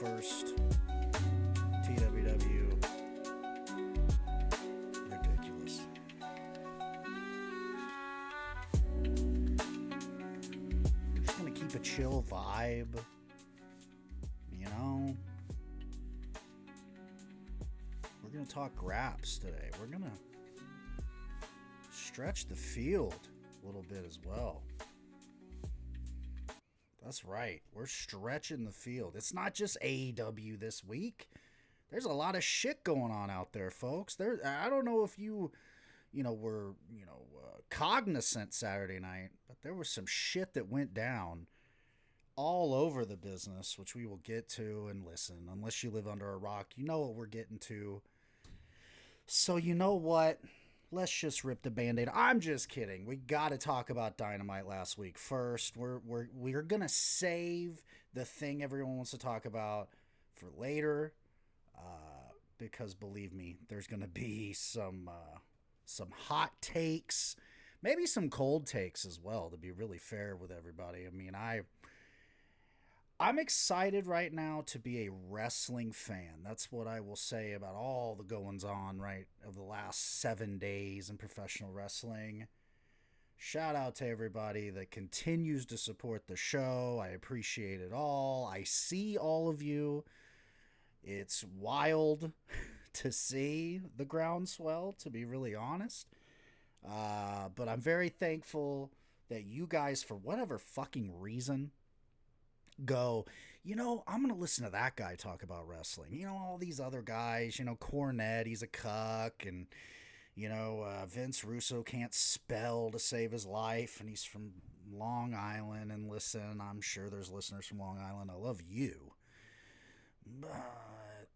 first TWW. Ridiculous. We're just gonna keep a chill vibe, you know? We're gonna talk graps today. We're gonna stretch the field a little bit as well. That's right. We're stretching the field. It's not just AEW this week. There's a lot of shit going on out there, folks. I don't know if you were cognizant Saturday night, but there was some shit that went down all over the business, which we will get to. And listen, unless you live under a rock, you know what we're getting to. So you know what? Let's just rip the Band-Aid. I'm just kidding. We got to talk about Dynamite last week first. We're going to save the thing everyone wants to talk about for later, because believe me, there's going to be some hot takes, maybe some cold takes as well, to be really fair with everybody. I mean, I'm excited right now to be a wrestling fan. That's what I will say about all the goings on right of the last 7 days in professional wrestling. Shout out to everybody that continues to support the show. I appreciate it all. I see all of you. It's wild to see the groundswell, to be really honest. But I'm very thankful that you guys, for whatever fucking reason, go, I'm going to listen to that guy talk about wrestling. All these other guys, Cornette, he's a cuck, and, Vince Russo can't spell to save his life, and he's from Long Island, and listen, I'm sure there's listeners from Long Island. I love you. But,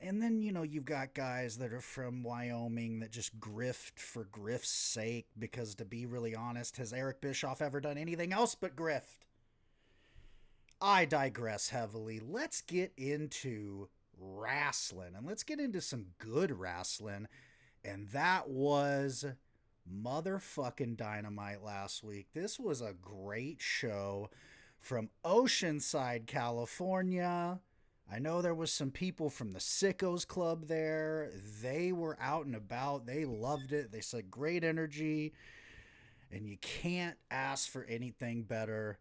and then, you've got guys that are from Wyoming that just grift for grift's sake, because to be really honest, has Eric Bischoff ever done anything else but grift? I digress heavily. Let's get into wrestling, and let's get into some good wrestling. And that was motherfucking Dynamite last week. This was a great show from Oceanside, California. I know there was some people from the Sickos Club there. They were out and about. They loved it. They said great energy, and you can't ask for anything better.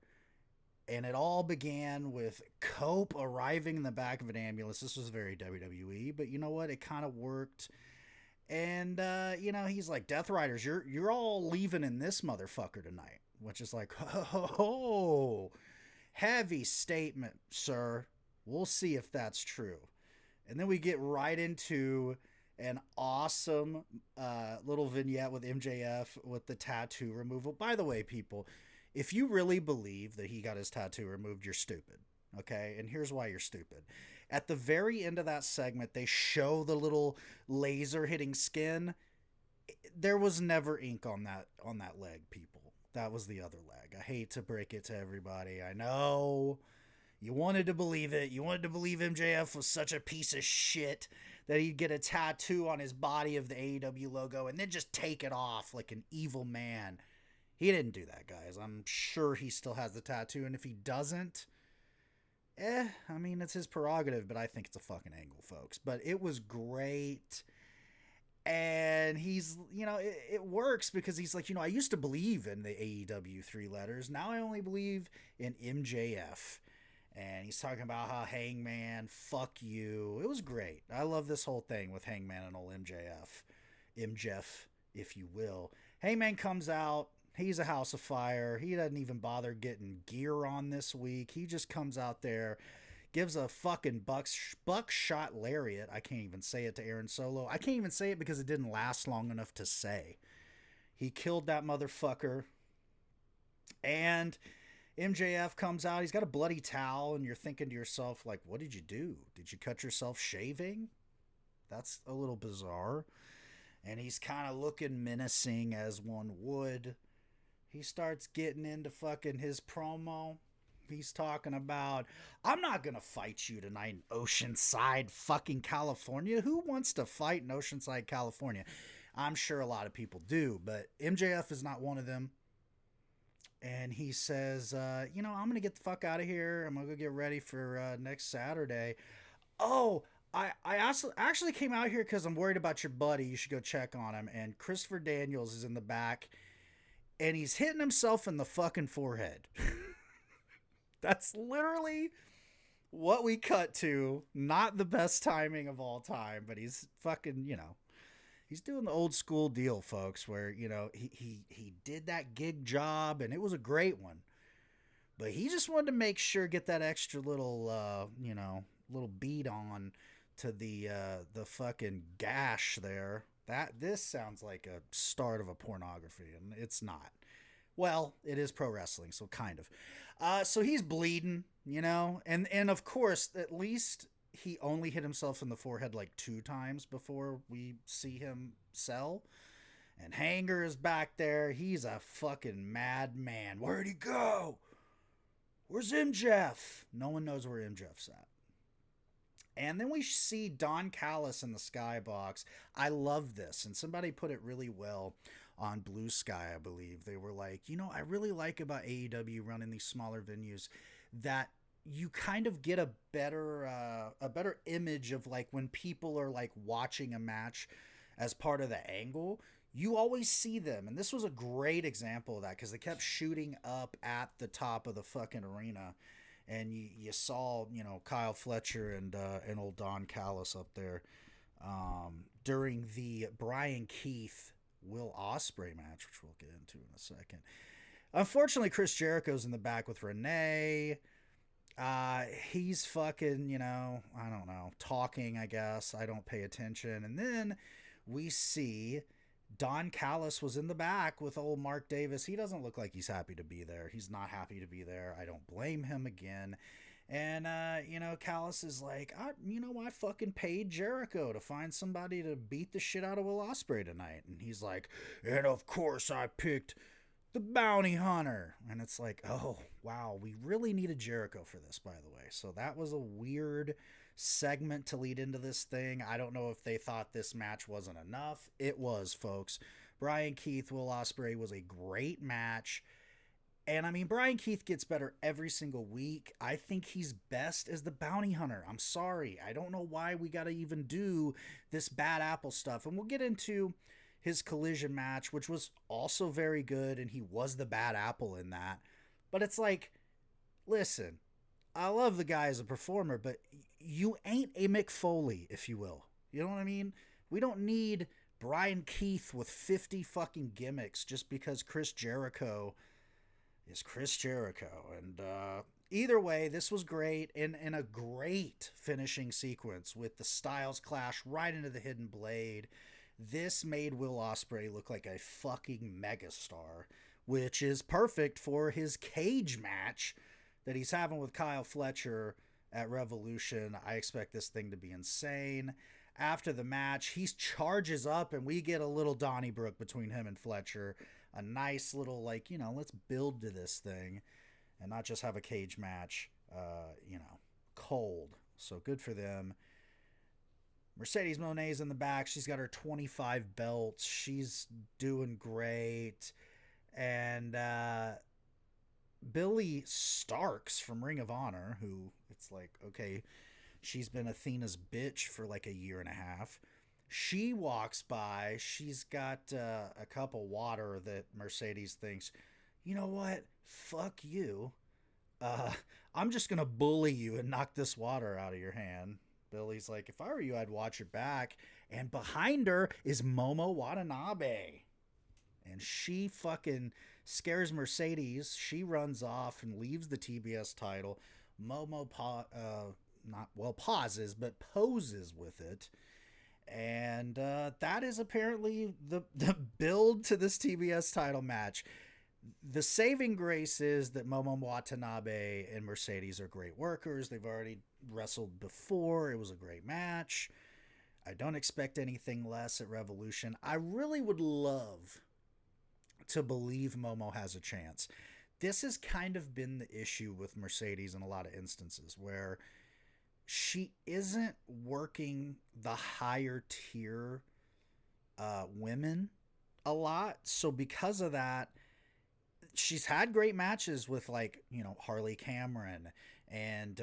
And it all began with Cope arriving in the back of an ambulance. This was very WWE, but you know what? It kind of worked. And, he's like, Death Riders, you're all leaving in this motherfucker tonight. Which is like, oh, heavy statement, sir. We'll see if that's true. And then we get right into an awesome little vignette with MJF with the tattoo removal. By the way, people, if you really believe that he got his tattoo removed, you're stupid, okay? And here's why you're stupid. At the very end of that segment, they show the little laser hitting skin. There was never ink on that leg, people. That was the other leg. I hate to break it to everybody. I know you wanted to believe it. You wanted to believe MJF was such a piece of shit that he'd get a tattoo on his body of the AEW logo and then just take it off like an evil man. He didn't do that, guys. I'm sure he still has the tattoo, and if he doesn't, it's his prerogative, but I think it's a fucking angle, folks. But it was great, and he's, it works because he's like, I used to believe in the AEW 3 letters. Now I only believe in MJF, and he's talking about how Hangman, fuck you. It was great. I love this whole thing with Hangman and old MJF, if you will. Hangman comes out. He's a house of fire. He doesn't even bother getting gear on this week. He just comes out there, gives a fucking buckshot lariat. I can't even say it to Aaron Solo. I can't even say it because it didn't last long enough to say. He killed that motherfucker. And MJF comes out. He's got a bloody towel, and you're thinking to yourself, like, what did you do? Did you cut yourself shaving? That's a little bizarre. And he's kind of looking menacing, as one would. He starts getting into fucking his promo. He's talking about, I'm not going to fight you tonight in Oceanside fucking California. Who wants to fight in Oceanside, California? I'm sure a lot of people do, but MJF is not one of them. and he says, I'm gonna get the fuck out of here. I'm gonna go get ready for next Saturday. Oh, actually came out here because I'm worried about your buddy. You should go check on him. And Christopher Daniels is in the back, and he's hitting himself in the fucking forehead. That's literally what we cut to. Not the best timing of all time, but he's fucking, he's doing the old school deal, folks, where, he did that gig job and it was a great one. But he just wanted to make sure, get that extra little, little beat on to the fucking gash there. This sounds like a start of a pornography, and it's not. Well, it is pro wrestling, so kind of. So he's bleeding, and of course, at least he only hit himself in the forehead like 2 times before we see him sell. And Hanger is back there. He's a fucking madman. Where'd he go? Where's MJF? No one knows where MJF's at. And then we see Don Callis in the skybox. I love this. And somebody put it really well on Bluesky, I believe. They were like, I really like about AEW running these smaller venues that you kind of get a better image of like when people are like watching a match as part of the angle. You always see them. And this was a great example of that because they kept shooting up at the top of the fucking arena. And you saw, Kyle Fletcher and old Don Callis up there during the Brian Keith Will Ospreay match, which we'll get into in a second. Unfortunately, Chris Jericho's in the back with Renee. He's fucking, I don't know, talking, I guess. I don't pay attention. And then we see Don Callis was in the back with old Mark Davis. He doesn't look like he's happy to be there. He's not happy to be there. I don't blame him again. And, Callis is like, I fucking paid Jericho to find somebody to beat the shit out of Will Ospreay tonight. And he's like, and of course I picked the bounty hunter. And it's like, oh, wow, we really needed Jericho for this, by the way. So that was a weird segment to lead into this thing. I don't know if they thought this match wasn't enough. It was, folks. Brian Keith, Will Ospreay was a great match. And I mean, Brian Keith gets better every single week. I think he's best as the bounty hunter. I'm sorry. I don't know why we got to even do this bad apple stuff. And we'll get into his collision match, which was also very good. And he was the bad apple in that. But it's like, listen, I love the guy as a performer, but you ain't a Mick Foley, if you will. You know what I mean? We don't need Brian Keith with 50 fucking gimmicks just because Chris Jericho is Chris Jericho. And either way, this was great and a great finishing sequence with the Styles Clash right into the Hidden Blade. This made Will Ospreay look like a fucking megastar, which is perfect for his cage match that he's having with Kyle Fletcher at Revolution. I expect this thing to be insane. After the match, he charges up and we get a little Donnybrook between him and Fletcher. A nice little, let's build to this thing and not just have a cage match, cold. So good for them. Mercedes Moné's in the back. She's got her 25 belts. She's doing great. And Billy Starks from Ring of Honor, who it's like, okay, she's been Athena's bitch for like a year and a half. She walks by. She's got a cup of water that Mercedes thinks, you know what? Fuck you. I'm just going to bully you and knock this water out of your hand. Billy's like, if I were you, I'd watch your back. And behind her is Momo Watanabe. And she fucking scares Mercedes. She runs off and leaves the TBS title. Momo pauses, but poses with it. And that is apparently the build to this TBS title match. The saving grace is that Momo Watanabe and Mercedes are great workers. They've already wrestled before. It was a great match. I don't expect anything less at Revolution. I really would love to believe Momo has a chance. This has kind of been the issue with Mercedes in a lot of instances where she isn't working the higher tier women a lot. So because of that, she's had great matches with, like, Harley Cameron and,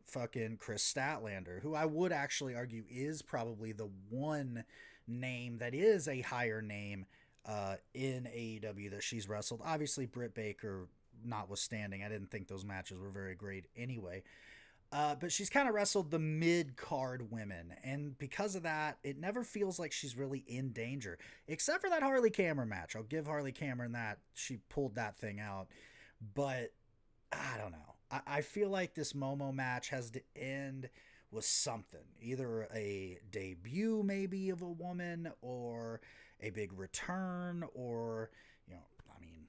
fucking Chris Statlander, who I would actually argue is probably the one name that is a higher name in AEW that she's wrestled. Obviously, Britt Baker notwithstanding, I didn't think those matches were very great anyway. But she's kind of wrestled the mid-card women, and because of that, it never feels like she's really in danger, except for that Harley Cameron match. I'll give Harley Cameron that. She pulled that thing out. But I don't know. I feel like this Momo match has to end with something. Either a debut, maybe, of a woman, or a big return, or, I mean,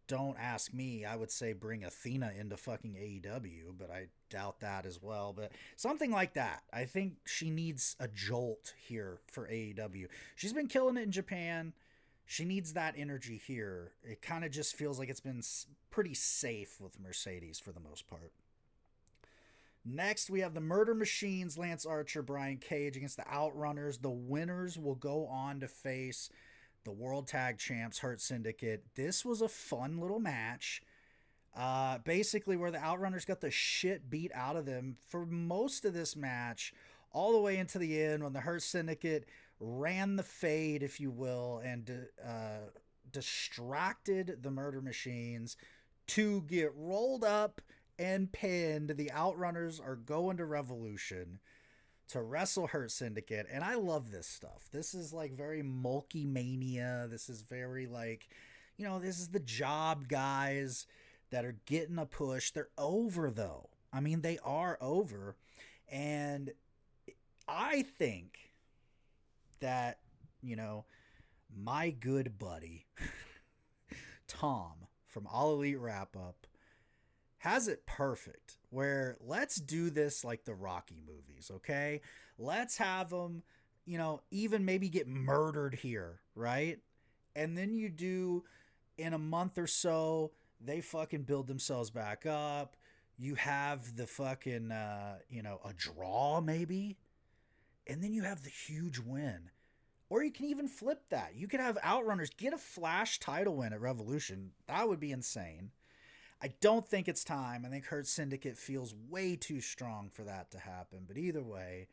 don't ask me. I would say bring Athena into fucking AEW, but I doubt that as well. But something like that. I think she needs a jolt here for AEW. She's been killing it in Japan. She needs that energy here. It kind of just feels like it's been pretty safe with Mercedes for the most part. Next, we have the Murder Machines, Lance Archer, Brian Cage against the Outrunners. The winners will go on to face the World Tag Champs, Hurt Syndicate. This was a fun little match. Basically, where the Outrunners got the shit beat out of them for most of this match, all the way into the end when the Hurt Syndicate ran the fade, if you will, and distracted the Murder Machines to get rolled up and pinned. The Outrunners are going to Revolution to wrestle Hurt Syndicate, and I love this stuff. This is like very Mulky Mania. This is very like, this is the job guys that are getting a push. They're over, though. I mean, they are over, and I think that, my good buddy Tom from All Elite Wrap Up has it perfect, where let's do this like the Rocky movies, okay? Let's have them, even maybe get murdered here, right? And then you do, in a month or so, they fucking build themselves back up. You have the fucking, a draw maybe, and then you have the huge win. Or you can even flip that. You could have Outrunners get a flash title win at Revolution. That would be insane. I don't think it's time. I think Hurt Syndicate feels way too strong for that to happen. But either way,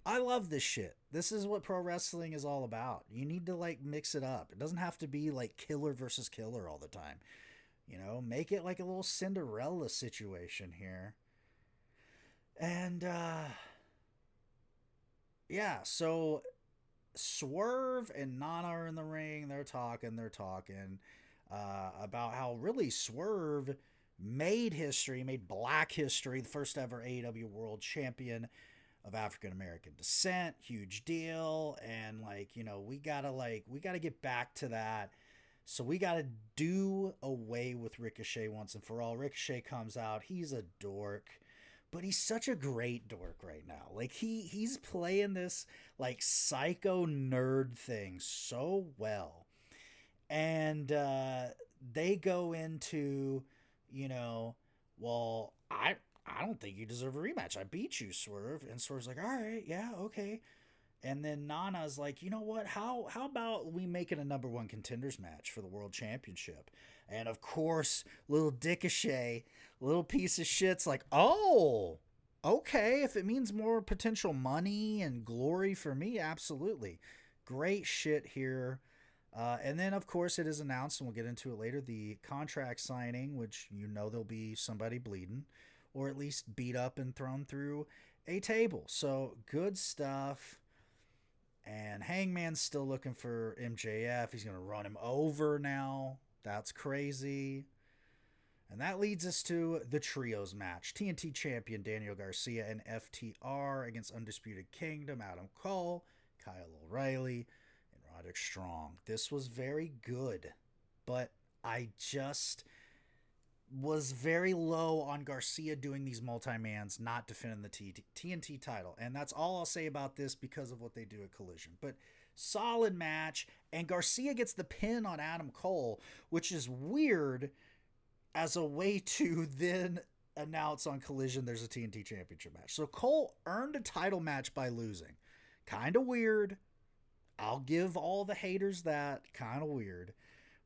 I love this shit. This is what pro wrestling is all about. You need to, like, mix it up. It doesn't have to be like killer versus killer all the time. Make it like a little Cinderella situation here. And, yeah, so Swerve and Nana are in the ring. They're talking about how really Swerve made history, made black history, the first ever AEW World Champion of African American descent. Huge deal. And we gotta get back to that. So we gotta do away with Ricochet once and for all. Ricochet comes out. He's a dork. But he's such a great dork right now. Like, he's playing this, like, psycho nerd thing so well. And they go into, well, I don't think you deserve a rematch. I beat you, Swerve. And Swerve's like, all right, yeah, okay. And then Nana's like, you know what? How about we make it a number one contenders match for the world championship? And of course, little Ricochet, little piece of shit's like, oh, okay. If it means more potential money and glory for me, absolutely. Great shit here. And then, of course, it is announced, and we'll get into it later, the contract signing, which there'll be somebody bleeding, or at least beat up and thrown through a table. So, good stuff. And Hangman's still looking for MJF. He's going to run him over now. That's crazy. And that leads us to the trios match. TNT champion Daniel Garcia and FTR against Undisputed Kingdom, Adam Cole, Kyle O'Reilly, and Roderick Strong. This was very good, but I just was very low on Garcia doing these multi-mans, not defending the TNT title. And that's all I'll say about this because of what they do at Collision. But solid match, and Garcia gets the pin on Adam Cole, which is weird as a way to then announce on Collision there's a TNT championship match. So Cole earned a title match by losing. Kind of weird. I'll give all the haters that. Kind of weird.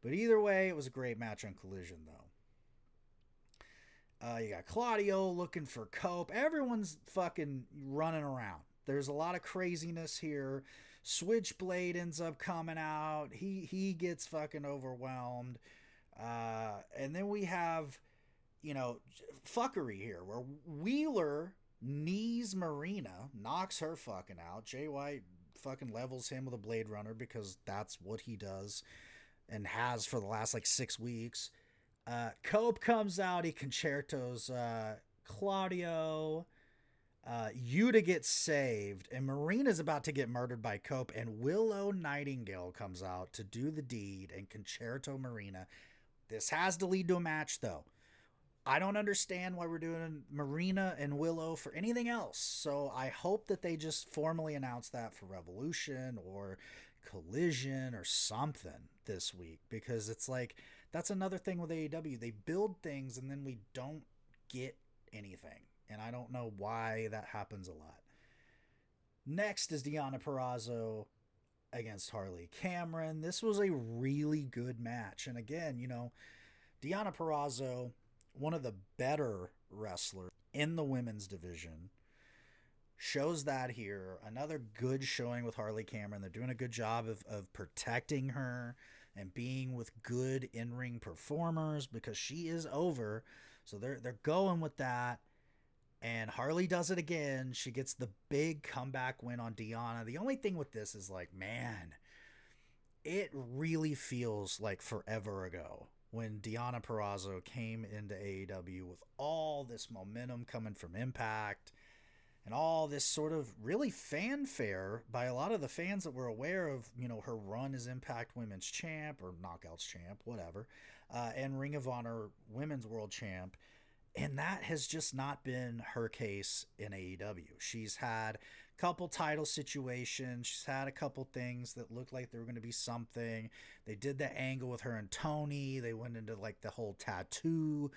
But either way, it was a great match on Collision, though. You got Claudio looking for Cope. Everyone's fucking running around. There's a lot of craziness here. Switchblade ends up coming out. He gets fucking overwhelmed. And then we have, fuckery here where Wheeler knees Marina, knocks her fucking out. Jay White fucking levels him with a Blade Runner because that's what he does and has for the last 6 weeks. Cope comes out. He concertos Claudio. Yuta gets saved, and Marina's about to get murdered by Cope, and Willow Nightingale comes out to do the deed and concerto Marina. This has to lead to a match, though. I don't understand why we're doing Marina and Willow for anything else, so I hope that they just formally announce that for Revolution or Collision or something this week, because it's that's another thing with AEW. They build things and then we don't get anything. And I don't know why that happens a lot. Next is Deonna Purrazzo against Harley Cameron. This was a really good match. And again, Deonna Purrazzo, one of the better wrestlers in the women's division, shows that here. Another good showing with Harley Cameron. They're doing a good job of protecting her and being with good in-ring performers because she is over. So they're going with that. And Harley does it again. She gets the big comeback win on Deonna. The only thing with this is man, it really feels like forever ago when Deonna Purrazzo came into AEW with all this momentum coming from Impact and all this sort of really fanfare by a lot of the fans that were aware of, her run as Impact Women's Champ or Knockouts Champ, whatever, and Ring of Honor Women's World Champ. And that has just not been her case in AEW. She's had a couple title situations. She's had a couple things that looked like they were going to be something. They did the angle with her and Tony. They went into the whole tattoo,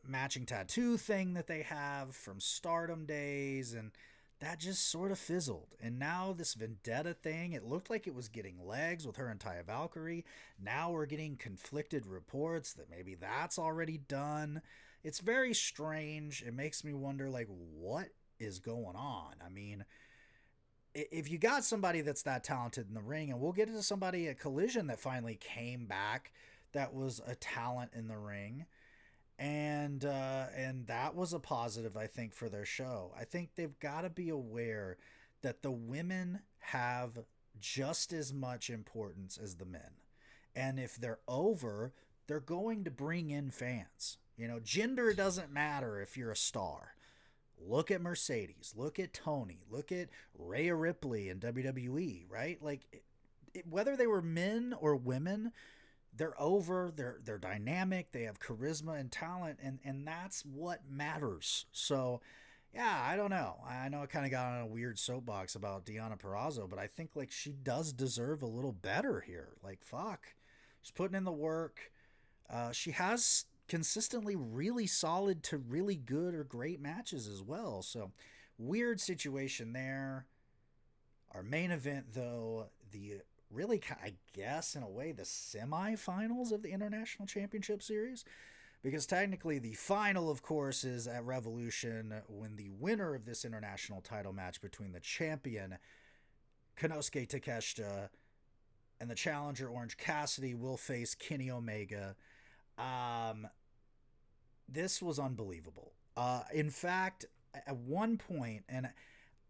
matching tattoo thing that they have from Stardom days. And that just sort of fizzled. And now this Vendetta thing, it looked like it was getting legs with her and Taya Valkyrie. Now we're getting conflicted reports that maybe that's already done. It's very strange. It makes me wonder, what is going on? I mean, if you got somebody that's that talented in the ring, and we'll get into somebody at Collision that finally came back that was a talent in the ring, and that was a positive, I think, for their show. I think they've got to be aware that the women have just as much importance as the men. And if they're over, they're going to bring in fans. Gender doesn't matter if you're a star. Look at Mercedes. Look at Tony. Look at Rhea Ripley in WWE, right? Whether they were men or women, they're over, they're dynamic, they have charisma and talent, and that's what matters. So, yeah, I don't know. I know I kind of got on a weird soapbox about Deonna Purrazzo, but I think she does deserve a little better here. Fuck. She's putting in the work. She has consistently really solid to really good or great matches as well. So, weird situation there. Our main event, though, the really, I guess, in a way, the semifinals of the International Championship Series, because technically the final, of course, is at Revolution, when the winner of this international title match between the champion Konosuke Takeshita and the challenger Orange Cassidy will face Kenny Omega. This was unbelievable. In fact, at one point, and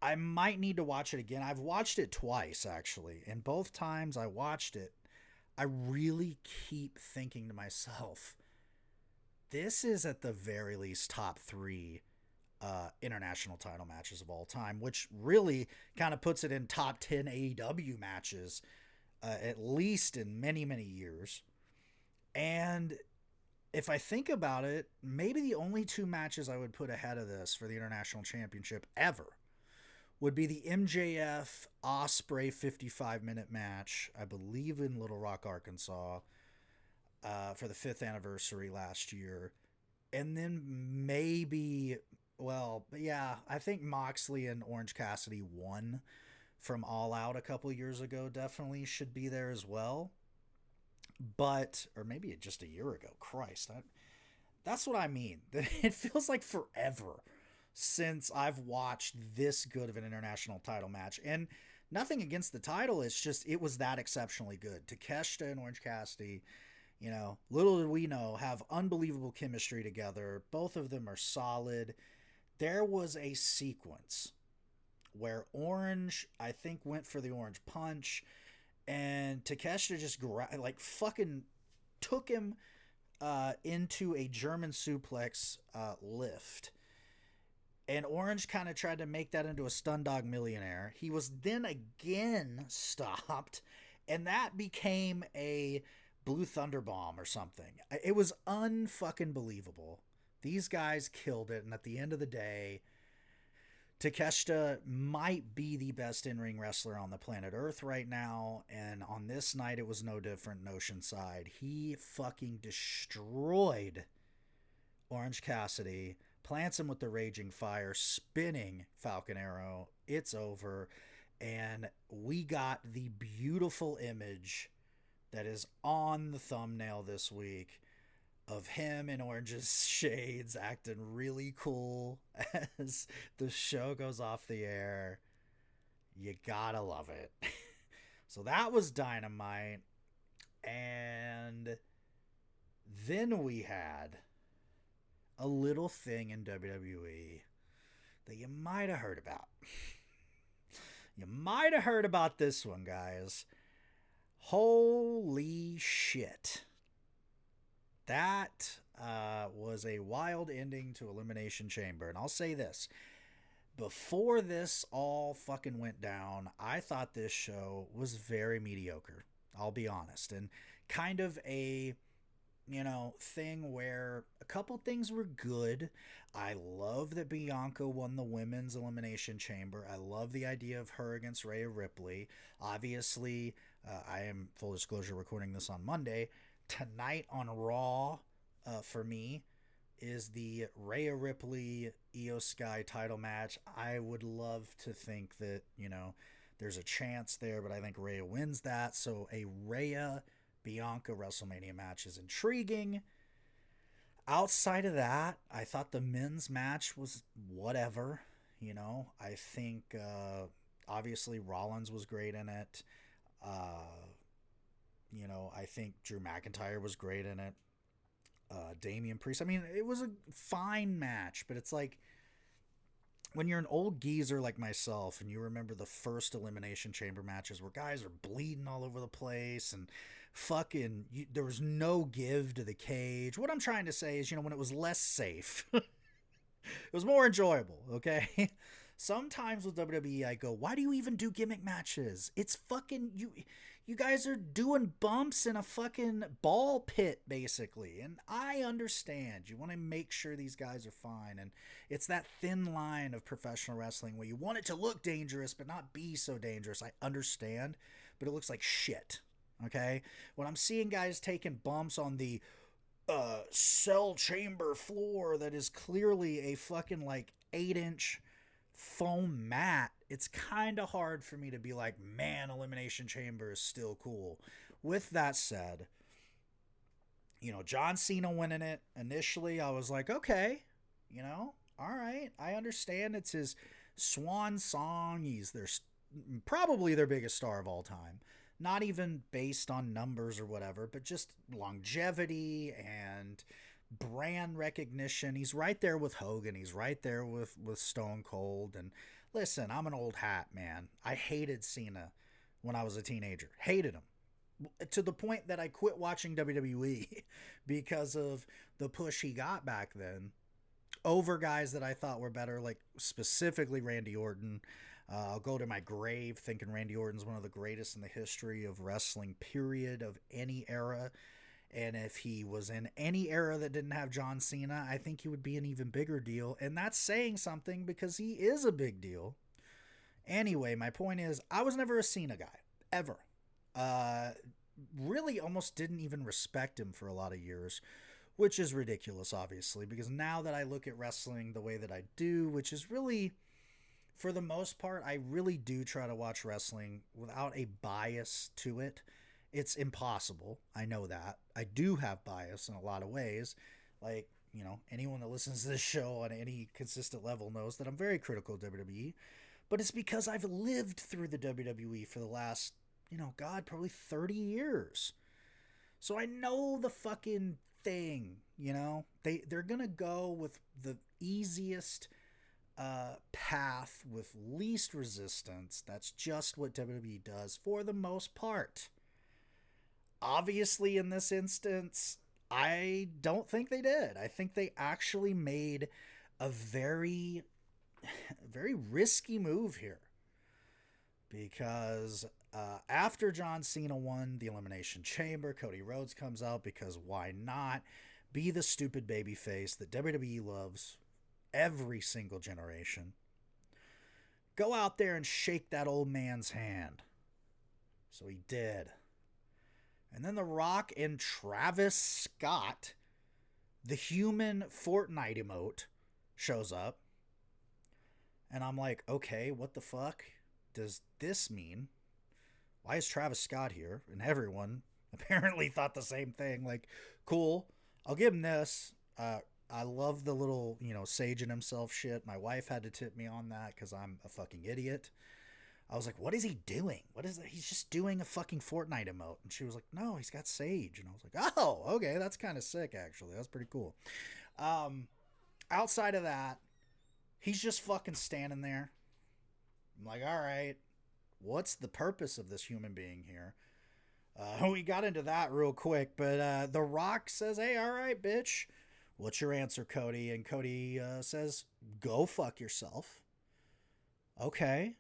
I might need to watch it again. I've watched it twice, actually. And both times I watched it, I really keep thinking to myself, this is at the very least top 3 international title matches of all time, which really kind of puts it in top 10 AEW matches, at least in many, many years. And if I think about it, maybe the only 2 matches I would put ahead of this for the International Championship ever would be the MJF Ospreay 55-minute match, I believe in Little Rock, Arkansas, for the 5th anniversary last year. And then maybe, I think Moxley and Orange Cassidy won from All Out a couple years ago definitely should be there as well. But, or maybe just a year ago. Christ, that's what I mean. It feels like forever since I've watched this good of an international title match. And nothing against the title, it's just it was that exceptionally good. Takeshita and Orange Cassidy, little did we know, have unbelievable chemistry together. Both of them are solid. There was a sequence where Orange, I think, went for the orange punch, and Takeshita just fucking took him into a German suplex lift. And Orange kind of tried to make that into a stun dog millionaire. He was then again stopped, and that became a Blue Thunder Bomb or something. It was unfucking believable. These guys killed it, and at the end of the day, Takeshita might be the best in-ring wrestler on the planet Earth right now, and on this night it was no different in Oceanside. He fucking destroyed Orange Cassidy, plants him with the Raging Fire, spinning Falcon Arrow. It's over, and we got the beautiful image that is on the thumbnail this week of him in Orange's shades acting really cool as the show goes off the air. You gotta love it. So that was Dynamite. And then we had a little thing in WWE that you might have heard about. You might have heard about this one, guys. Holy shit. That was a wild ending to Elimination Chamber. And I'll say this. Before this all fucking went down, I thought this show was very mediocre. I'll be honest. And kind of a, thing where a couple things were good. I love that Bianca won the women's Elimination Chamber. I love the idea of her against Rhea Ripley. Obviously, I am, full disclosure, recording this on Monday. Tonight on Raw, for me, is the Rhea Ripley Io Sky title match. I would love to think that, there's a chance there, but I think Rhea wins that. So a Rhea Bianca WrestleMania match is intriguing. Outside of that, I thought the men's match was whatever. I think obviously Rollins was great in it. I think Drew McIntyre was great in it. Damian Priest. I mean, it was a fine match, but it's like when you're an old geezer like myself and you remember the first Elimination Chamber matches where guys are bleeding all over the place and fucking there was no give to the cage. What I'm trying to say is, when it was less safe, it was more enjoyable, okay? Sometimes with WWE, I go, why do you even do gimmick matches? It's fucking, you guys are doing bumps in a fucking ball pit, basically. And I understand. You want to make sure these guys are fine. And it's that thin line of professional wrestling where you want it to look dangerous, but not be so dangerous. I understand, but it looks like shit, okay? When I'm seeing guys taking bumps on the cell chamber floor that is clearly a fucking 8-inch foam mat, it's kind of hard for me to be like, man, Elimination Chamber is still cool. With that said, John Cena winning it initially, I was like, okay, all right, I understand it's his swan song. He's probably their biggest star of all time. Not even based on numbers or whatever, but just longevity and brand recognition. He's right there with Hogan. He's right there with Stone Cold. And listen, I'm an old hat, man. I hated Cena when I was a teenager. Hated him. To the point that I quit watching WWE because of the push he got back then over guys that I thought were better, like specifically Randy Orton. I'll go to my grave thinking Randy Orton's one of the greatest in the history of wrestling, period, of any era. And if he was in any era that didn't have John Cena, I think he would be an even bigger deal. And that's saying something because he is a big deal. Anyway, my point is, I was never a Cena guy, ever. Really almost didn't even respect him for a lot of years, which is ridiculous, obviously, because now that I look at wrestling the way that I do, which is really, for the most part, I really do try to watch wrestling without a bias to it. It's impossible. I know that. I do have bias in a lot of ways. Like, anyone that listens to this show on any consistent level knows that I'm very critical of WWE. But it's because I've lived through the WWE for the last, God, probably 30 years. So I know the fucking thing, They're going to go with the easiest path with least resistance. That's just what WWE does for the most part. Obviously, in this instance, I don't think they did. I think they actually made a very, very risky move here because after John Cena won the Elimination Chamber, Cody Rhodes comes out because why not be the stupid babyface that WWE loves every single generation? Go out there and shake that old man's hand. So he did. And then The Rock and Travis Scott, the human Fortnite emote, shows up. And I'm like, okay, what the fuck does this mean? Why is Travis Scott here? And everyone apparently thought the same thing. Like, cool, I'll give him this. I love the little, saging himself shit. My wife had to tip me on that because I'm a fucking idiot. I was like, what is he doing? What is that? He's just doing a fucking Fortnite emote. And she was like, no, he's got Sage. And I was like, oh, okay, that's kind of sick, actually. That's pretty cool. Outside of that, he's just fucking standing there. I'm like, all right, what's the purpose of this human being here? We got into that real quick, but The Rock says, hey, all right, bitch. What's your answer, Cody? And Cody says, go fuck yourself. Okay.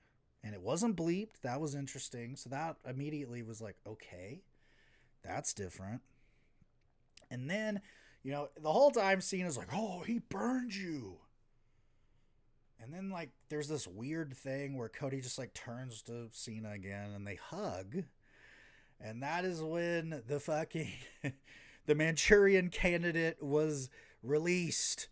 And it wasn't bleeped. That was interesting. So that immediately was like, okay, that's different. And then, the whole time Cena's like, oh, he burned you. And then, like, there's this weird thing where Cody just, like, turns to Cena again and they hug. And that is when the fucking, the Manchurian Candidate was released.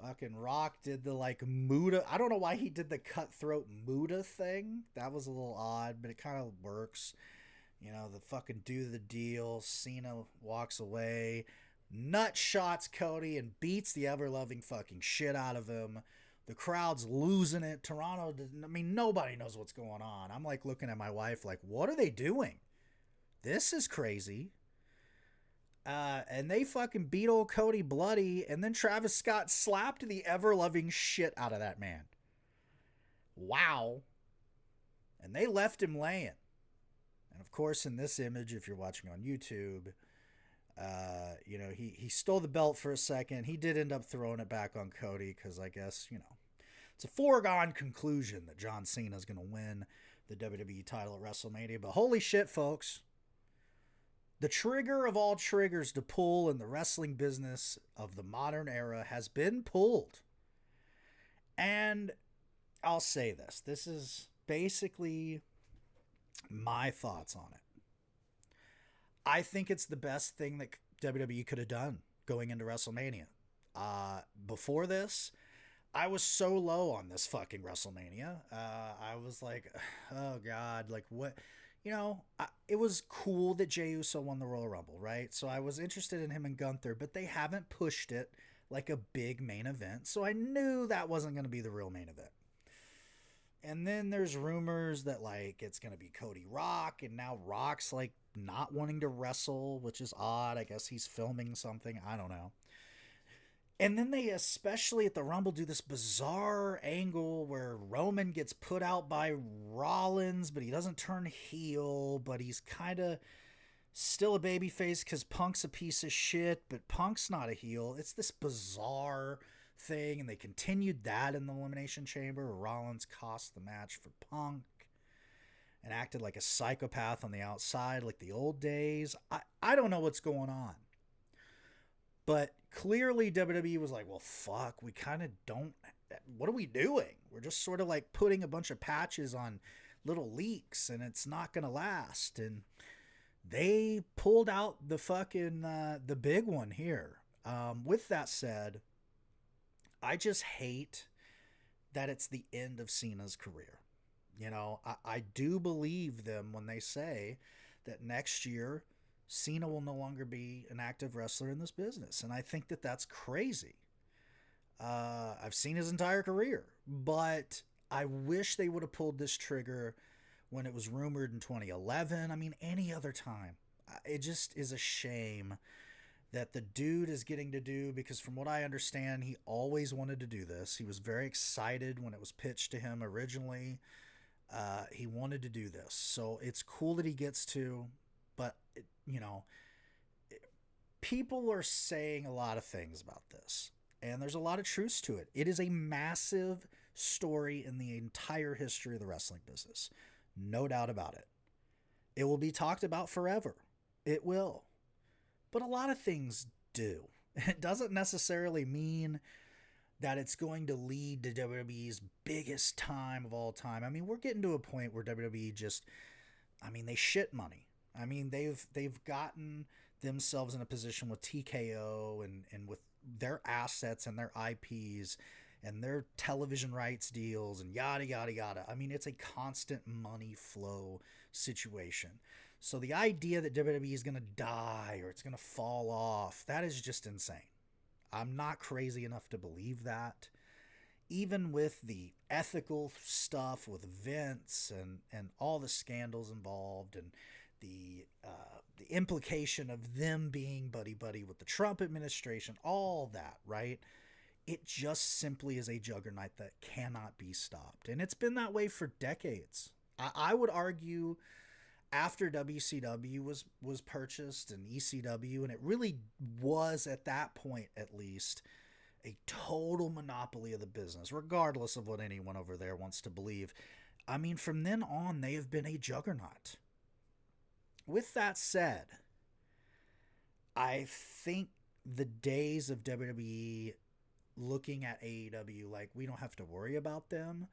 Fucking Rock did the like Muda. I don't know why he did the cutthroat Muda thing. That was a little odd, but it kind of works. The fucking do the deal. Cena walks away, nut shots Cody and beats the ever loving fucking shit out of him. The crowd's losing it. Toronto, nobody knows what's going on. I'm like looking at my wife like, what are they doing? This is crazy. And they fucking beat old Cody bloody, and then Travis Scott slapped the ever-loving shit out of that man. Wow. And they left him laying. And of course, in this image, if you're watching on YouTube, he stole the belt for a second. He did end up throwing it back on Cody because I guess, it's a foregone conclusion that John Cena is going to win the WWE title at WrestleMania. But holy shit, folks. The trigger of all triggers to pull in the wrestling business of the modern era has been pulled. And I'll say this. This is basically my thoughts on it. I think it's the best thing that WWE could have done going into WrestleMania. Before this, I was so low on this fucking WrestleMania. I was like, oh God, like what... it was cool that Jey Uso won the Royal Rumble, right? So I was interested in him and Gunther, but they haven't pushed it like a big main event. So I knew that wasn't going to be the real main event. And then there's rumors that like it's going to be Cody Rock, and now Rock's like not wanting to wrestle, which is odd. I guess he's filming something. I don't know. And then they, especially at the Rumble, do this bizarre angle where Roman gets put out by Rollins, but he doesn't turn heel, but he's kind of still a babyface because Punk's a piece of shit, but Punk's not a heel. It's this bizarre thing, and they continued that in the Elimination Chamber where Rollins cost the match for Punk and acted like a psychopath on the outside like the old days. I don't know what's going on. But clearly WWE was like, well, fuck, we kind of don't, what are we doing? We're just sort of like putting a bunch of patches on little leaks and it's not going to last. And they pulled out the fucking, the big one here. With that said, I just hate that it's the end of Cena's career. I do believe them when they say that next year Cena will no longer be an active wrestler in this business. And I think that that's crazy. I've seen his entire career, but I wish they would have pulled this trigger when it was rumored in 2011. I mean, any other time. It just is a shame that the dude is getting to do, because from what I understand, he always wanted to do this. He was very excited when it was pitched to him originally. He wanted to do this. So it's cool that he gets to, but, you know, people are saying a lot of things about this, and there's a lot of truth to it. It is a massive story in the entire history of the wrestling business. No doubt about it. It will be talked about forever. It will. But a lot of things do. It doesn't necessarily mean that it's going to lead to WWE's biggest time of all time. I mean, we're getting to a point where WWE just, I mean, they shit money. I mean, they've gotten themselves in a position with TKO and with their assets and their IPs and their television rights deals and yada, yada, yada. I mean, it's a constant money flow situation. So the idea that WWE is going to die or it's going to fall off, that is just insane. I'm not crazy enough to believe that. Even with the ethical stuff with Vince and all the scandals involved and the implication of them being buddy-buddy with the Trump administration, all that, right? It just simply is a juggernaut that cannot be stopped. And it's been that way for decades. I would argue after WCW was purchased and ECW, and it really was at that point at least a total monopoly of the business, regardless of what anyone over there wants to believe. I mean, from then on, they have been a juggernaut. With that said, I think the days of WWE looking at AEW like we don't have to worry about them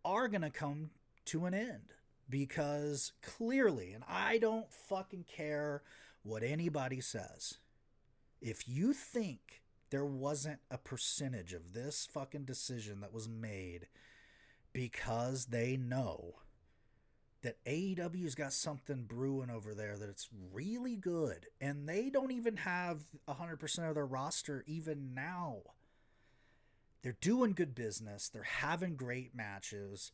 are going to come to an end. Because clearly, and I don't fucking care what anybody says, if you think there wasn't a percentage of this fucking decision that was made because they know that AEW's got something brewing over there that it's really good, and they don't even have 100% of their roster even now. They're doing good business. They're having great matches.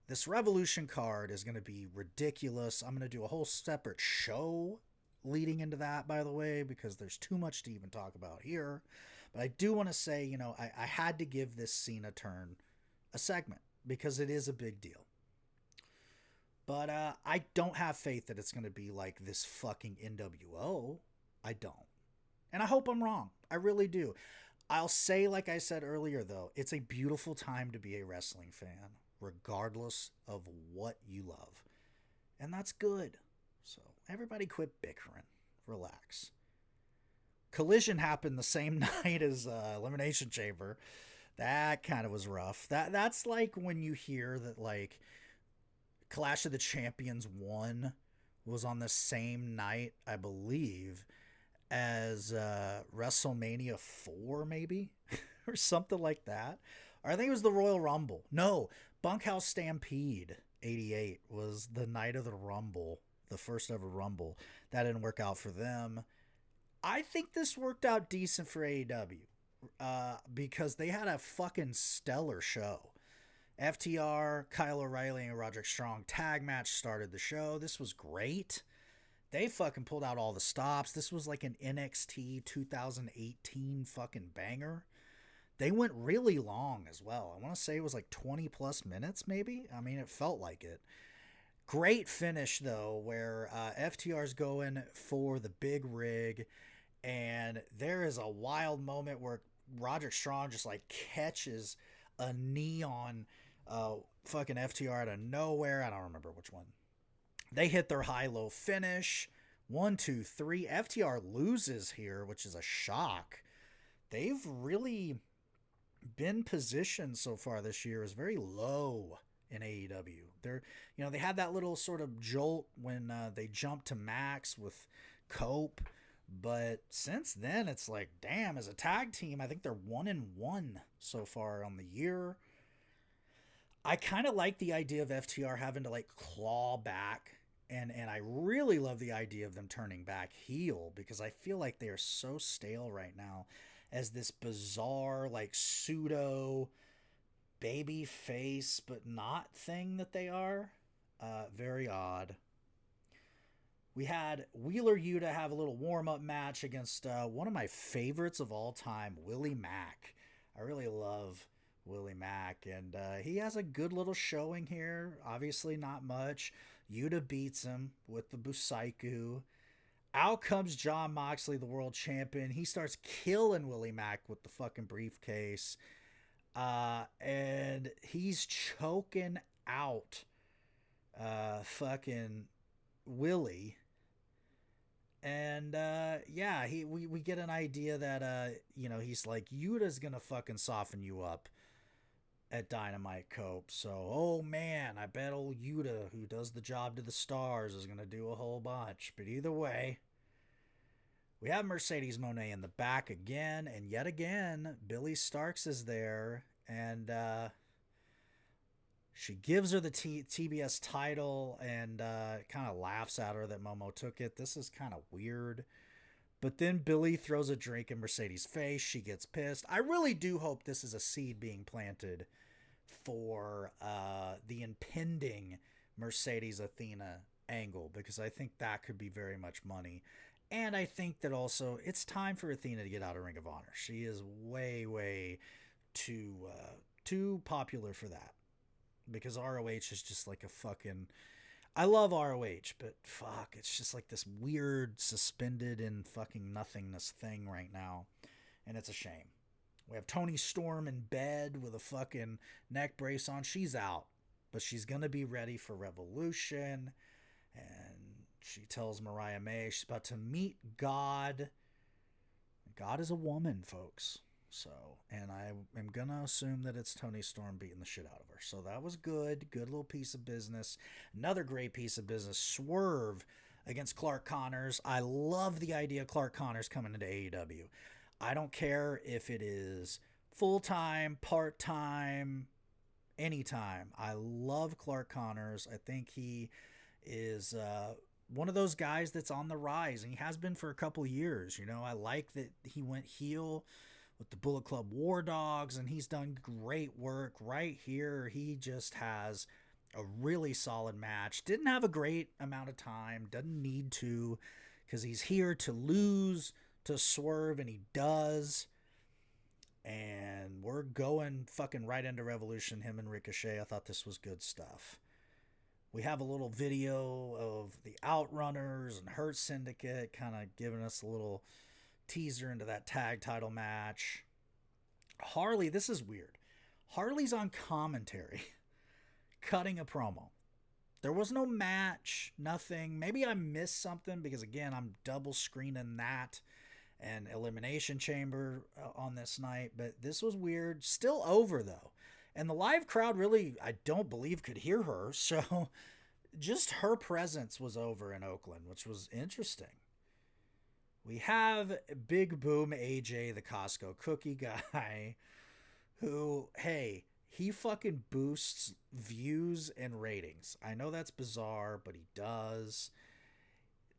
This Revolution card is going to be ridiculous. I'm going to do a whole separate show leading into that, by the way, because there's too much to even talk about here. But I do want to say, you know, I had to give this Cena turn a segment because it is a big deal. But I don't have faith that it's going to be like this fucking NWO. I don't. And I hope I'm wrong. I really do. I'll say, like I said earlier, though, it's a beautiful time to be a wrestling fan, regardless of what you love. And that's good. So everybody quit bickering. Relax. Collision happened the same night as Elimination Chamber. That kind of was rough. That's like when you hear that, like, Clash of the Champions 1 was on the same night, I believe, as WrestleMania 4, maybe? Or something like that. Or I think it was the Royal Rumble. No, Bunkhouse Stampede 88 was the night of the Rumble, the first ever Rumble. That didn't work out for them. I think this worked out decent for AEW because they had a fucking stellar show. FTR, Kyle O'Reilly, and Roderick Strong tag match started the show. This was great. They fucking pulled out all the stops. This was like an NXT 2018 fucking banger. They went really long as well. I want to say it was like 20 plus minutes, maybe. I mean, it felt like it. Great finish, though, where FTR's going for the big rig, and there is a wild moment where Roderick Strong just like catches a knee on fucking FTR out of nowhere. I don't remember which one. They hit their high-low finish. 1, 2, 3. FTR loses here, which is a shock. They've really been positioned so far this year as very low in AEW. They're, you know, they had that little sort of jolt when they jumped to Max with Cope, but since then it's like, damn, as a tag team, I think they're 1-1 so far on the year. I kind of like the idea of FTR having to like claw back And I really love the idea of them turning back heel because I feel like they are so stale right now as this bizarre like pseudo baby face but not thing that they are. Very odd. We had Wheeler Yuta have a little warm up match against one of my favorites of all time, Willie Mack. I really love Willie Mack, and he has a good little showing here. Obviously, not much. Yuta beats him with the Busaiku. Out comes John Moxley, the world champion. He starts killing Willie Mack with the fucking briefcase. And he's choking out fucking Willie. And yeah, we get an idea that he's like, Yuta's gonna fucking soften you up at Dynamite Cope. So, oh man, I bet old Yuta, who does the job to the stars, is gonna do a whole bunch. But either way, we have Mercedes Moné in the back again, and yet again, Billy Starks is there, and she gives her the TBS title and kind of laughs at her that Momo took it. This is kind of weird. But then Billy throws a drink in Mercedes' face. She gets pissed. I really do hope this is a seed being planted for the impending Mercedes Athena angle, because I think that could be very much money. And I think that also it's time for Athena to get out of Ring of Honor. She is way, way too popular for that. Because ROH is just like a fucking... I love ROH, but fuck, it's just like this weird, suspended in fucking nothingness thing right now. And it's a shame. We have Toni Storm in bed with a fucking neck brace on. She's out, but she's going to be ready for Revolution. And she tells Mariah May she's about to meet God. God is a woman, folks. So, and I am going to assume that it's Toni Storm beating the shit out of her. So that was good. Good little piece of business. Another great piece of business. Swerve against Clark Connors. I love the idea of Clark Connors coming into AEW. I don't care if it is full-time, part-time, anytime. I love Clark Connors. I think he is one of those guys that's on the rise, and he has been for a couple years. You know, I like that he went heel with the Bullet Club War Dogs, and he's done great work right here. He just has a really solid match. Didn't have a great amount of time, doesn't need to, because he's here to lose to Swerve, and he does. And we're going fucking right into Revolution, him and Ricochet. I thought this was good stuff. We have a little video of the Outrunners and Hurt Syndicate kind of giving us a little teaser into that tag title match. Harley, this is weird. Harley's on commentary cutting a promo. There was no match, nothing. Maybe I missed something because, again, I'm double screening that and Elimination Chamber on this night, but this was weird. Still over, though. And the live crowd really, I don't believe, could hear her, so just her presence was over in Oakland, which was interesting. We have Big Boom AJ, the Costco cookie guy, who, hey, he fucking boosts views and ratings. I know that's bizarre, but he does.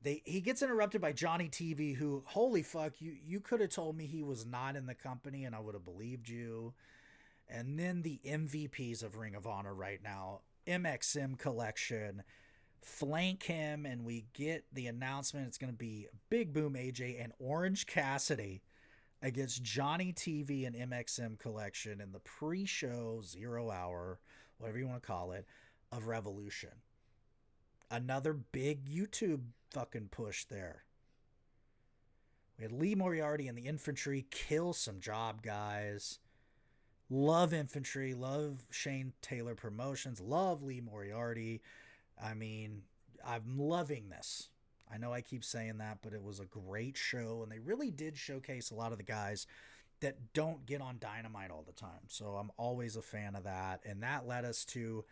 He gets interrupted by Johnny TV, who, holy fuck, you could have told me he was not in the company and I would have believed you. And then the MVPs of Ring of Honor right now, MXM Collection, flank him, and we get the announcement it's going to be Big Boom AJ and Orange Cassidy against Johnny TV and MXM Collection in the pre-show 0 hour, whatever you want to call it, of Revolution. Another big YouTube fucking push there. We had Lee Moriarty and the Infantry kill some job guys. Love Infantry, love Shane Taylor Promotions, love Lee Moriarty. I mean, I'm loving this. I know I keep saying that, but it was a great show, and they really did showcase a lot of the guys that don't get on Dynamite all the time. So I'm always a fan of that, and that led us to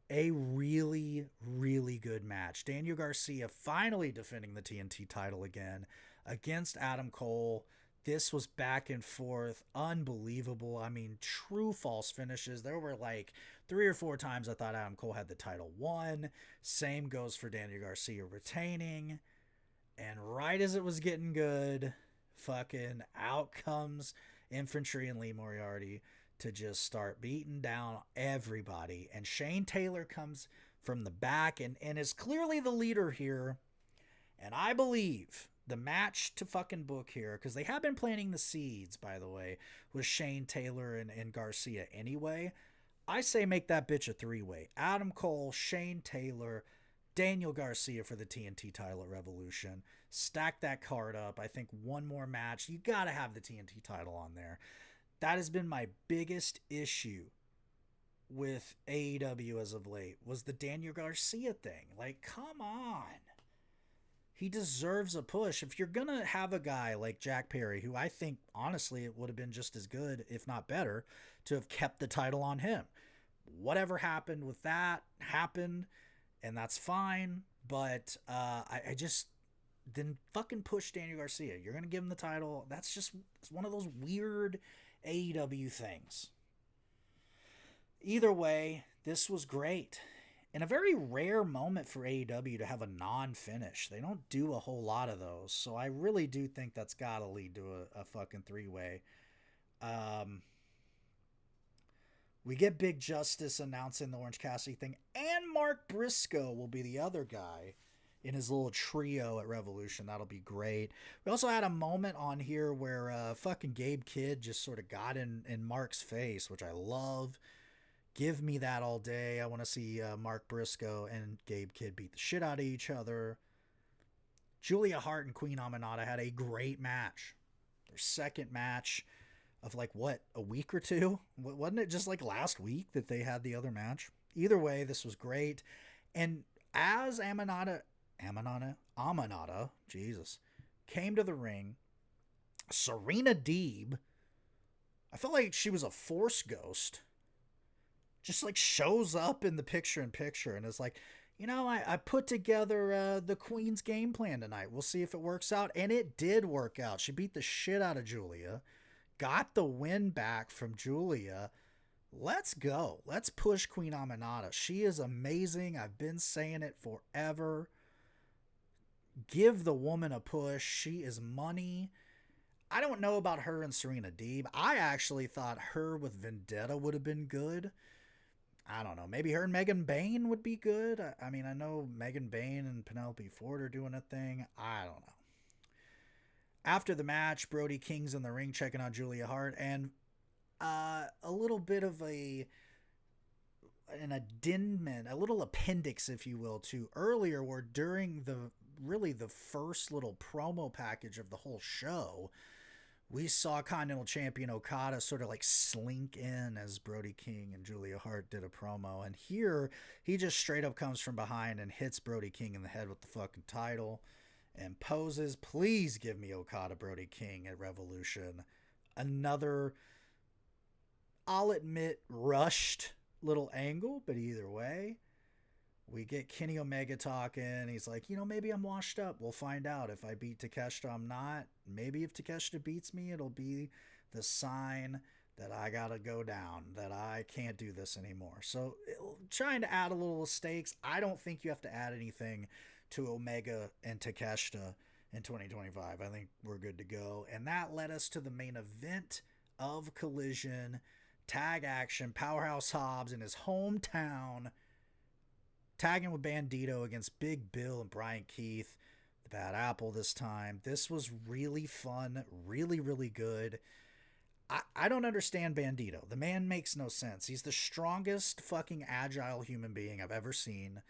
a really, really good match. Daniel Garcia finally defending the TNT title again against Adam Cole. This was back and forth, unbelievable. I mean, true false finishes. There were like 3 or 4 times I thought Adam Cole had the title won. Same goes for Daniel Garcia retaining. And right as it was getting good, fucking out comes Infantry and Lee Moriarty to just start beating down everybody. And Shane Taylor comes from the back and is clearly the leader here. And I believe the match to fucking book here, because they have been planting the seeds, by the way, with Shane Taylor and Garcia anyway. I say make that bitch a 3-way. Adam Cole, Shane Taylor, Daniel Garcia for the TNT title at Revolution. Stack that card up. I think one more match. You got to have the TNT title on there. That has been my biggest issue with AEW as of late, was the Daniel Garcia thing. Like, come on. He deserves a push. If you're going to have a guy like Jack Perry, who I think, honestly, it would have been just as good, if not better, to have kept the title on him. Whatever happened with that happened, and that's fine. But I just then fucking push Daniel Garcia. You're going to give him the title. That's just, it's one of those weird AEW things. Either way, this was great. And a very rare moment for AEW to have a non-finish. They don't do a whole lot of those. So I really do think that's got to lead to a fucking 3-way. We get Big Justice announcing the Orange Cassidy thing. And Mark Briscoe will be the other guy in his little trio at Revolution. That'll be great. We also had a moment on here where fucking Gabe Kidd just sort of got in Mark's face, which I love. Give me that all day. I want to see Mark Briscoe and Gabe Kidd beat the shit out of each other. Julia Hart and Queen Aminata had a great match. Their second match of like, what, a week or two? Wasn't it just like last week that they had the other match? Either way, this was great. And as Aminata, Jesus, came to the ring, Serena Deeb, I felt like she was a Force ghost. Just like shows up in the picture-in-picture and is like, you know, I put together the Queen's game plan tonight. We'll see if it works out. And it did work out. She beat the shit out of Julia. Got the win back from Julia. Let's go. Let's push Queen Aminata. She is amazing. I've been saying it forever. Give the woman a push. She is money. I don't know about her and Serena Deeb. I actually thought her with Vendetta would have been good. I don't know. Maybe her and Megan Bayne would be good. I mean, I know Megan Bayne and Penelope Ford are doing a thing. I don't know. After the match, Brody King's in the ring checking on Julia Hart, and a little bit of an addendum, a little appendix, if you will, to earlier, where during the first little promo package of the whole show, we saw Continental Champion Okada sort of like slink in as Brody King and Julia Hart did a promo. And here, he just straight up comes from behind and hits Brody King in the head with the fucking title and poses. Please give me Okada Brody King at Revolution. Another, I'll admit, rushed little angle, but either way, we get Kenny Omega talking. He's like, you know, maybe I'm washed up. We'll find out. If I beat Takeshita, I'm not. Maybe if Takeshita beats me, it'll be the sign that I gotta go down, that I can't do this anymore. So trying to add a little stakes. I don't think you have to add anything to Omega and Takeshita in 2025. I think we're good to go. And that led us to the main event of Collision. Tag action. Powerhouse Hobbs in his hometown, tagging with Bandito against Big Bill and Brian Keith, the Bad Apple this time. This was really fun, really, really good. I don't understand Bandito. The man makes no sense. He's the strongest fucking agile human being I've ever seen.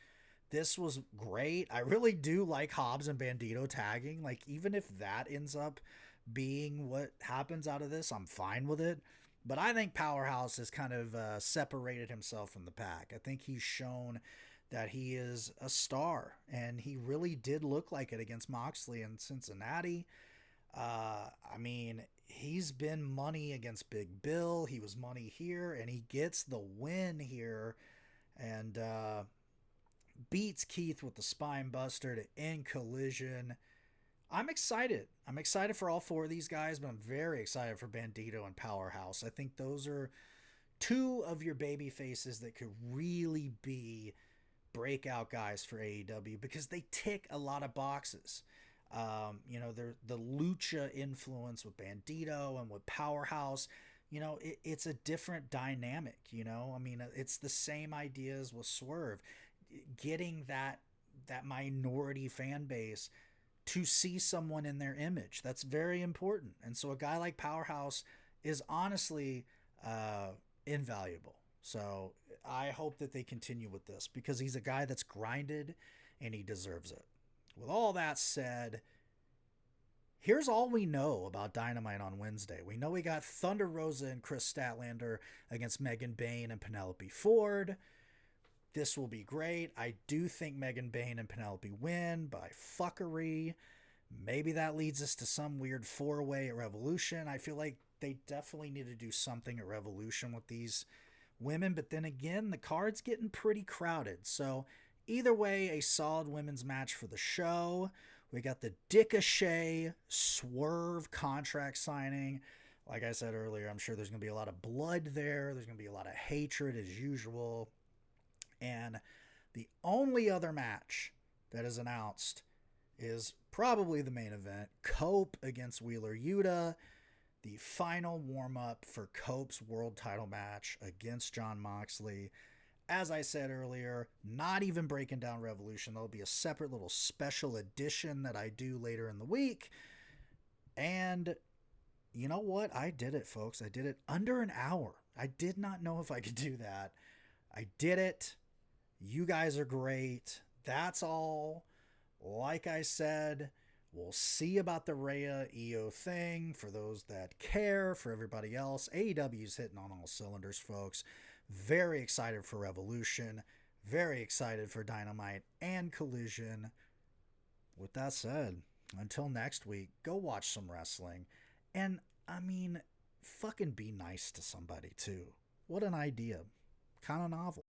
This was great. I really do like Hobbs and Bandito tagging. Like, even if that ends up being what happens out of this, I'm fine with it. But I think Powerhouse has kind of separated himself from the pack. I think he's shown that he is a star, and he really did look like it against Moxley in Cincinnati. I mean, he's been money against Big Bill. He was money here, and he gets the win here, and beats Keith with the spine buster to end Collision. I'm excited. I'm excited for all four of these guys, but I'm very excited for Bandito and Powerhouse. I think those are two of your baby faces that could really be breakout guys for AEW because they tick a lot of boxes. They're the lucha influence with Bandito and with Powerhouse. It's a different dynamic. I mean, it's the same ideas with Swerve, getting that minority fan base to see someone in their image. That's very important. And so a guy like Powerhouse is honestly invaluable. So I hope that they continue with this because he's a guy that's grinded and he deserves it. With all that said, here's all we know about Dynamite on Wednesday. We know we got Thunder Rosa and Chris Statlander against Megan Bayne and Penelope Ford. This will be great. I do think Megan Bayne and Penelope win by fuckery. Maybe that leads us to some weird four-way at Revolution. I feel like they definitely need to do something at Revolution with these women. But then again, the card's getting pretty crowded. So either way, a solid women's match for the show. We got the Ricochet Swerve contract signing. Like I said earlier, I'm sure there's going to be a lot of blood there. There's going to be a lot of hatred as usual. And the only other match that is announced is probably the main event. Cope against Wheeler Yuta. The final warm-up for Cope's world title match against Jon Moxley. As I said earlier, not even breaking down Revolution. There'll be a separate little special edition that I do later in the week. And you know what? I did it, folks. I did it under an hour. I did not know if I could do that. I did it. You guys are great. That's all. Like I said, we'll see about the Rhea EO thing for those that care. For everybody else, AEW's hitting on all cylinders, folks. Very excited for Revolution. Very excited for Dynamite and Collision. With that said, until next week, go watch some wrestling. And, I mean, fucking be nice to somebody, too. What an idea. Kind of novel.